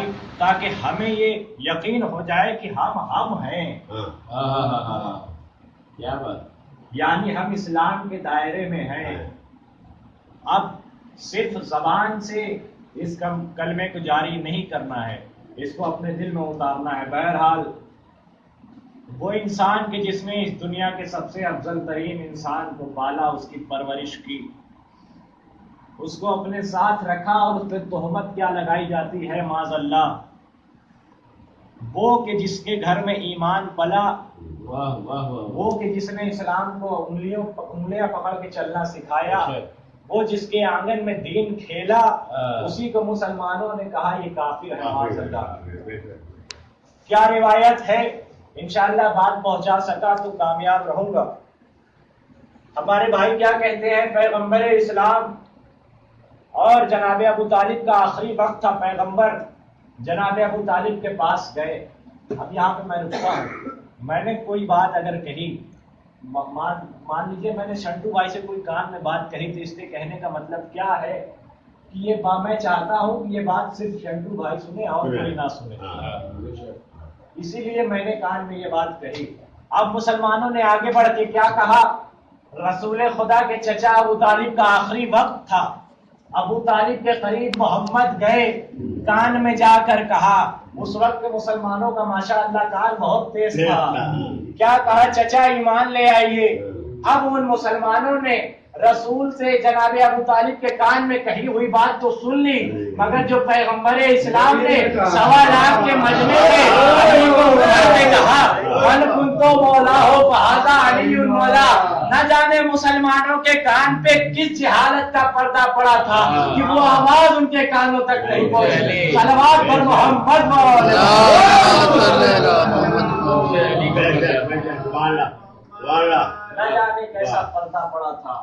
بھائی تاکہ ہمیں یہ یقین ہو جائے کہ ہم ہیں. کیا بات. یعنی ہم اسلام کے دائرے میں ہیں. اب صرف زبان سے اس کلمے کو جاری نہیں کرنا ہے، اس کو اپنے دل میں اتارنا ہے. بہرحال وہ انسان کہ جس نے اس دنیا کے سب سے افضل ترین انسان کو پالا، اس کی پرورش کی، اس کو اپنے ساتھ رکھا، اور اس پہ تہمت کیا لگائی جاتی ہے معاذ اللہ، وہ کہ جس کے گھر میں ایمان پلا، وہ کہ جس نے اسلام کو انگلیاں پکڑ کے چلنا سکھایا، وہ جس کے آنگن میں دین کھیلا، اسی کو مسلمانوں نے کہا یہ کافر ہے معاذ اللہ. کیا روایت ہے، انشاءاللہ بات پہنچا سکا تو کامیاب رہوں گا. ہمارے بھائی کیا کہتے ہیں، پیغمبر اسلام اور جناب ابو طالب کا آخری وقت تھا، پیغمبر جناب ابو طالب کے پاس گئے. اب یہاں پہ میں رکتا ہوں، میں نے کوئی بات اگر کہی، مان لیجیے میں نے شنٹو بھائی سے کوئی کان میں بات کہی، تو اس کے کہنے کا مطلب کیا ہے کہ یہ میں چاہتا ہوں کہ یہ بات صرف شنٹو بھائی سنے اور کوئی نہ سنے، اسی لیے میں نے کان میں یہ بات کہی. اب مسلمانوں نے آگے بڑھ کے کیا کہا، رسول خدا کے چچا ابو طالب کا آخری وقت تھا، ابو طالب کے قریب محمد گئے، کان میں جا کر کہا. اس وقت مسلمانوں کا ماشاءاللہ کان بہت تیز تھا. کیا کہا، چچا ایمان لے آئیے. اب ان مسلمانوں نے رسول سے جناب ابو طالب کے کان میں کہی ہوئی بات تو سن لی، مگر جو پیغمبر اسلام نے 1.25 لاکھ کے مجمع میں علی کو اٹھا کے کہا من کنتو مولا ہو فہذا علی مولا، نہ جانے مسلمانوں کے کان پہ کس جہالت کا پردہ پڑا تھا کہ وہ آواز ان کے کانوں تک نہیں پہنچی. صلوات پر محمد نہ جانے کیسا پردہ پڑا تھا.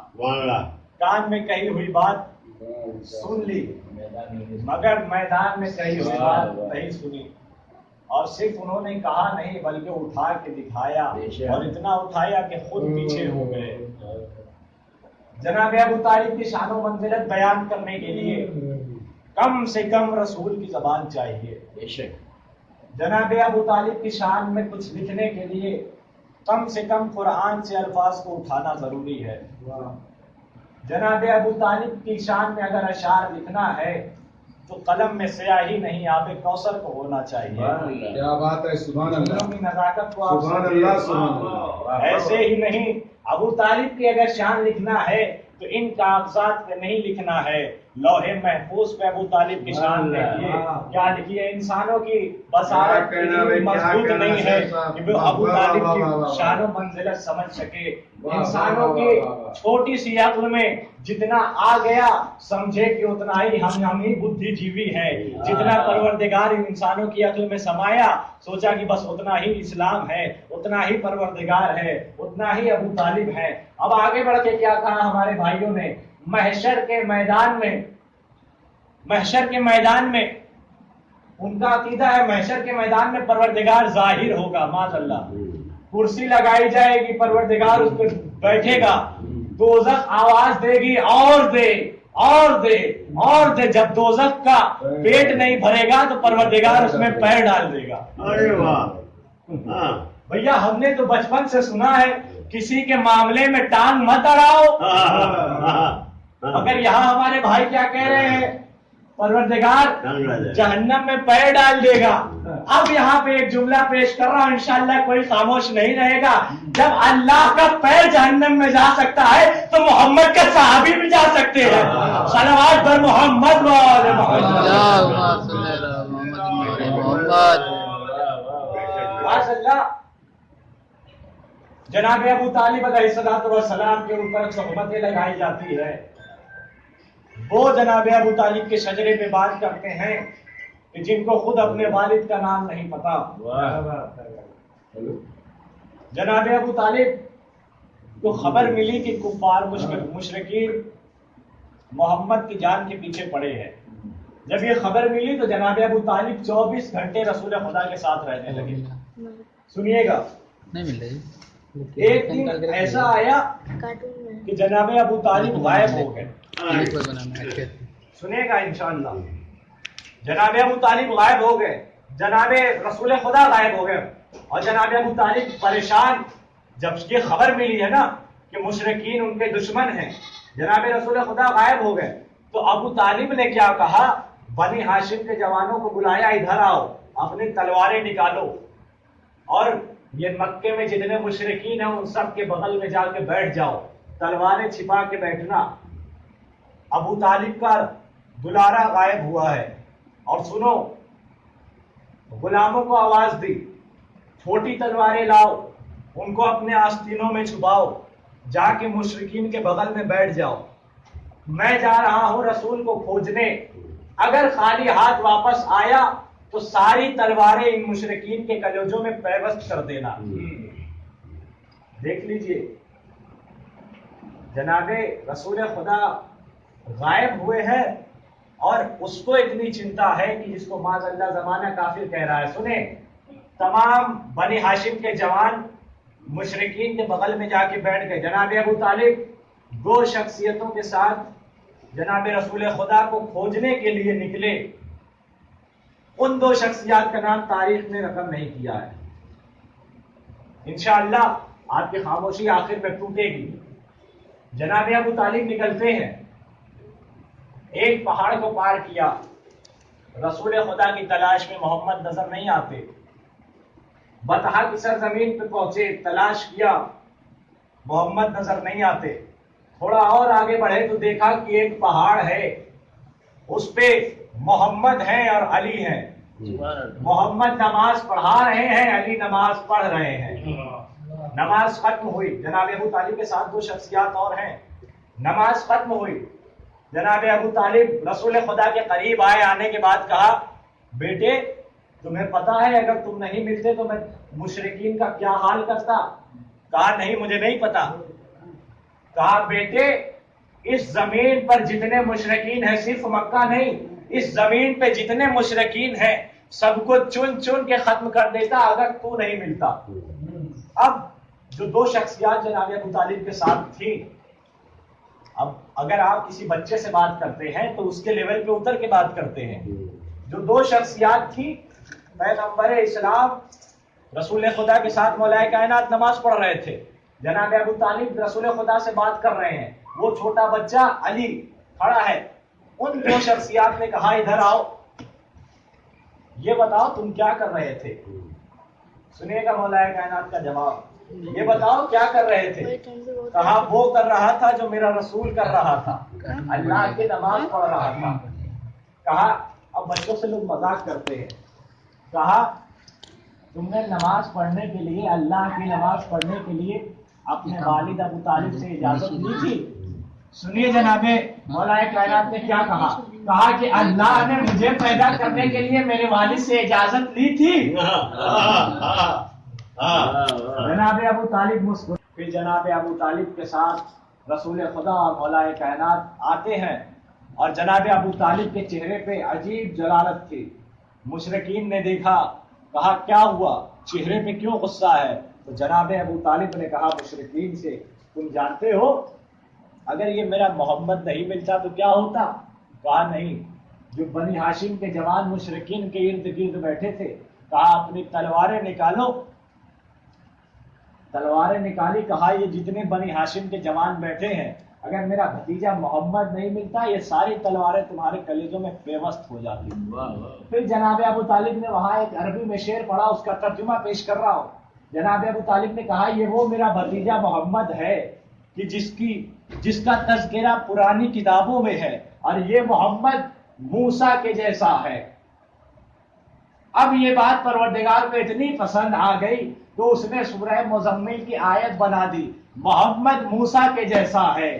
کان میں کہی ہوئی بات سن لی، مگر میدان میں کہی ہوئی بات نہیں سنی. اور صرف انہوں نے کہا نہیں بلکہ اٹھا کے دکھایا، اور اتنا اٹھایا کہ خود پیچھے ہو گئے. جناب ابو طالب کی شان و منزلت بیان کرنے کے لیے کم سے کم رسول کی زبان چاہیے. جناب ابو طالب کی شان میں کچھ لکھنے کے لیے کم سے کم قرآن سے الفاظ کو اٹھانا ضروری ہے. جناب ابو طالب کی شان میں اگر اشعار لکھنا ہے تو قلم میں سیاہی نہیں، آب کوثر کو ہونا چاہیے. کیا بات ہے، سبحان اللہ کی نزاکت کو آپ سبحان اللہ سبحان اللہ. ایسے ہی نہیں، ابو طالب کی اگر شان لکھنا ہے تو ان کاغذات پہ نہیں لکھنا ہے، لوح محفوظ پہ ابو طالب کی شان لکھیے. کیا لکھیے، انسانوں کی بصارت مضبوط نہیں ہے کہ وہ ابو طالب کی شان و منزلت سمجھ سکے. انسانوں کی چھوٹی سی عقل میں جتنا آ گیا سمجھے کہ اتنا ہی ہم ہی بدھی جیوی ہے. جتنا پروردگار انسانوں کی عقل میں سمایا سوچا کہ بس اتنا ہی اسلام ہے، اتنا ہی پروردگار ہے، اتنا ہی ابو طالب ہے. اب آگے بڑھ کے کیا کہا ہمارے بھائیوں نے، محشر کے میدان میں ان کا عقیدہ ہے محشر کے میدان میں پروردگار ظاہر ہوگا معاذ اللہ. کرسی لگائی جائے گی، پروردگار اس پہ بیٹھے گا، دوزخ آواز دے گی اور دے اور دے اور دے. جب دوزخ کا پیٹ نہیں بھرے گا تو پروردگار اس میں پیر ڈال دے گا. بھیا ہم نے تو بچپن سے سنا ہے کسی کے معاملے میں ٹانگ مت اڑاؤ، مگر یہاں ہمارے بھائی کیا کہہ رہے ہیں، پروردگار جہنم میں پیر ڈال دے گا. اب یہاں پہ ایک جملہ پیش کر رہا ہوں، انشاءاللہ کوئی خاموش نہیں رہے گا. جب اللہ کا پیر جہنم میں جا سکتا ہے تو محمد کا صحابی بھی جا سکتے ہیں. صلوات پر محمد وآل محمد. جناب ابو طالب علیہ السلام کے اوپر تہمتیں لگائی جاتی ہے. وہ جناب ابو طالب کے شجرے پہ بات کرتے ہیں کہ جن کو خود اپنے والد کا نام نہیں پتا. جناب ابو طالب کو خبر ملی کہ کفار مشرکین محمد کی جان کے پیچھے پڑے ہیں. جب یہ خبر ملی تو جناب ابو طالب 24 گھنٹے رسول خدا کے ساتھ رہنے لگے. سنیے گا، ایک دن ایسا آیا کہ جناب ابو طالب غائب ہو گئے. سنیے گا انشاءاللہ. جناب ابو طالب غائب ہو گئے، جناب رسول خدا غائب ہو گئے، اور جناب ابو طالب پریشان جب یہ خبر ملی ہے نا کہ مشرکین ان کے دشمن ہیں، جناب رسول خدا غائب ہو گئے، تو ابو طالب نے کیا کہا، بنی ہاشم کے جوانوں کو بلایا، ادھر آؤ، اپنی تلواریں نکالو، اور یہ مکے میں جتنے مشرکین ہیں ان سب کے بغل میں جا کے بیٹھ جاؤ، تلواریں چھپا کے بیٹھنا۔ ابو طالب کا دلارا غائب ہوا ہے، اور سنو، غلاموں کو آواز دی، چھوٹی تلواریں لاؤ، ان کو اپنے آستینوں میں چھپاؤ، جا کے مشرکین کے بغل میں بیٹھ جاؤ، میں جا رہا ہوں رسول کو کھوجنے، اگر خالی ہاتھ واپس آیا تو ساری تلواریں ان مشرکین کے کلیجوں میں پیوست کر دینا۔ دیکھ لیجئے، جناب رسول خدا غائب ہوئے ہیں اور اس کو اتنی چنتا ہے کہ جس کو معاذ اللہ زمانہ کافر کہہ رہا ہے۔ سنیں، تمام بنی ہاشم کے جوان مشرکین کے بغل میں جا کے بیٹھ گئے، جناب ابو طالب دو شخصیتوں کے ساتھ جناب رسول خدا کو کھوجنے کے لیے نکلے، ان دو شخصیات کا نام تاریخ نے رقم نہیں کیا ہے، انشاءاللہ آپ کی خاموشی آخر میں ٹوٹے گی۔ جناب ابو طالب نکلتے ہیں، ایک پہاڑ کو پار کیا، رسول خدا کی تلاش میں محمد نظر نہیں آتے، بطحا کی سرزمین پہ پہنچے، تلاش کیا، محمد نظر نہیں آتے، تھوڑا اور آگے بڑھے تو دیکھا کہ ایک پہاڑ ہے، اس پہ محمد ہیں اور علی ہیں، محمد نماز پڑھا رہے ہیں، علی نماز پڑھ رہے ہیں، نماز ختم ہوئی، جناب ابو طالب کے ساتھ دو شخصیات اور ہیں، نماز ختم ہوئی، جناب ابو طالب رسول خدا کے قریب آئے، آنے کے بعد کہا، بیٹے تمہیں پتا ہے اگر تم نہیں ملتے تو میں مشرکین کا کیا حال کرتا؟ کہا نہیں مجھے نہیں پتا۔ کہا بیٹے اس زمین پر جتنے مشرکین ہیں، صرف مکہ نہیں، اس زمین پہ جتنے مشرکین ہیں سب کو چن چن کے ختم کر دیتا اگر تو نہیں ملتا۔ اب جو دو شخصیات جناب ابو طالب کے ساتھ تھی، اب اگر آپ کسی بچے سے بات کرتے ہیں تو اس کے لیول پہ اتر کے بات کرتے ہیں، جو دو شخصیات تھی، پیغمبر اسلام رسول خدا کے ساتھ مولا کائنات نماز پڑھ رہے تھے، جناب ابو طالب رسول خدا سے بات کر رہے ہیں، وہ چھوٹا بچہ علی کھڑا ہے، ان دو شخصیات نے کہا ادھر آؤ، یہ بتاؤ تم کیا کر رہے تھے؟ سنیے گا مولا کائنات کا جواب، یہ بتاؤ کیا کر رہے تھے؟ کہا وہ کر رہا تھا جو میرا رسول کر رہا تھا، اللہ کی نماز پڑھ رہا تھا۔ کہا اب بچوں سے لوگ مذاق کرتے ہیں، کہا تم نے نماز پڑھنے کے لیے، اللہ کی نماز پڑھنے کے لیے اپنے والد ابو طالب سے اجازت لی تھی؟ سنیے جناب مولا کائنات نے کیا کہا، کہا کہ اللہ نے مجھے پیدا کرنے کے لیے میرے والد سے اجازت لی تھی۔ جناب ابو طالب مسکرائے، پھر جناب ابو طالب کے ساتھ رسول خدا اور مولا کائنات آتے ہیں، اور جناب ابو طالب کے چہرے پہ عجیب جلالت تھی۔ مشرکین نے دیکھا، کہا کیا ہوا، چہرے پہ کیوں غصہ ہے؟ تو جناب ابو طالب نے کہا مشرکین سے، تم جانتے ہو اگر یہ میرا محمد نہیں ملتا تو کیا ہوتا؟ کہا نہیں، جو بنی ہاشم کے جوان مشرکین کے ارد گرد بیٹھے تھے، کہا اپنی تلواریں نکالو، تلواریں نکالی، کہا یہ جتنے بنی ہاشم کے جوان بیٹھے ہیں اگر میرا بھتیجا محمد نہیں ملتا یہ ساری تلواریں تمہارے کلیجوں میں پیوست ہو جاتی۔ پھر جناب ابو طالب نے وہاں ایک عربی میں شعر پڑھا، اس کا ترجمہ پیش کر رہا ہوں۔ جناب ابو طالب نے کہا یہ وہ میرا بھتیجا محمد ہے کہ جس کا تذکرہ پرانی کتابوں میں ہے، اور یہ محمد موسیٰ کے جیسا ہے۔ اب یہ بات پروردگار کو اتنی پسند آ گئی تو اس نے سورہ مزمل کی آیت بنا دی، محمد موسیٰ کے جیسا ہے۔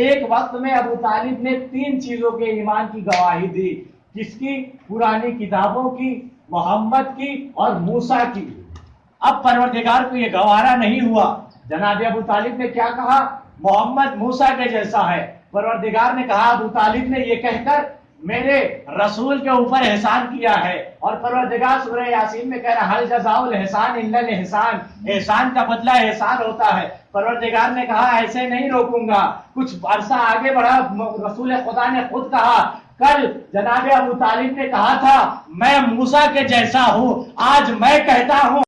ایک وقت میں ابو طالب نے تین چیزوں کے ایمان کی گواہی دی، کس کی؟ پرانی کتابوں کی، محمد کی اور موسیٰ کی۔ اب پروردگار کو یہ گوارا نہیں ہوا، جناب ابو طالب نے کیا کہا؟ محمد موسیٰ کے جیسا ہے۔ پروردگار نے کہا ابو طالب نے یہ کہہ کر میرے رسول کے اوپر احسان کیا ہے، اور پروردگار سورہ یاسین میں کہہ رہا حل جزاء الاحسان الا الاحسان، احسان کا بدلہ احسان ہوتا ہے۔ پروردگار نے کہا ایسے نہیں روکوں گا، کچھ عرصہ آگے بڑھا، رسول خدا نے خود کہا کل جناب ابو طالب نے کہا تھا میں موسیٰ کے جیسا ہوں، آج میں کہتا ہوں